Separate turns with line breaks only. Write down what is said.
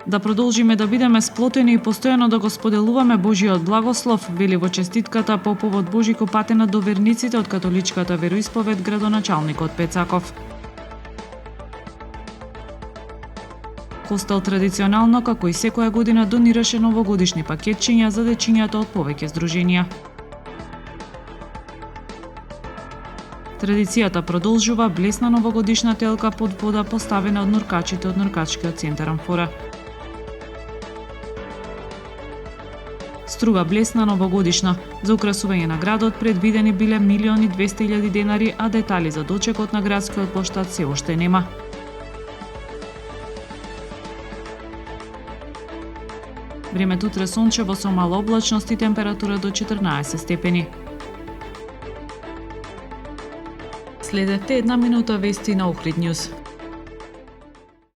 Да продолжиме да бидеме сплотени и постојано да го споделуваме Божиот благослов, вели во честитката по повод Божико патена до верниците од католичката вероисповед градоначалникот Пецаков. Костел традиционално, како и секоја година, донираше новогодишни пакетчиња за дечињата од повеќе здруженија. Традицијата продолжува блесна новогодишна телка под вода поставена од нуркачите од нуркачкиот центар Амфора. Струга блесна новогодишна. За украсување на градот предвидени биле 1.200.000 денари, а детали за дочекот на градскиот плоштад се уште нема. Времето утре сончево со мала облачност и температура до 14 степени. Следете една минута вести на Охрид Нјуз.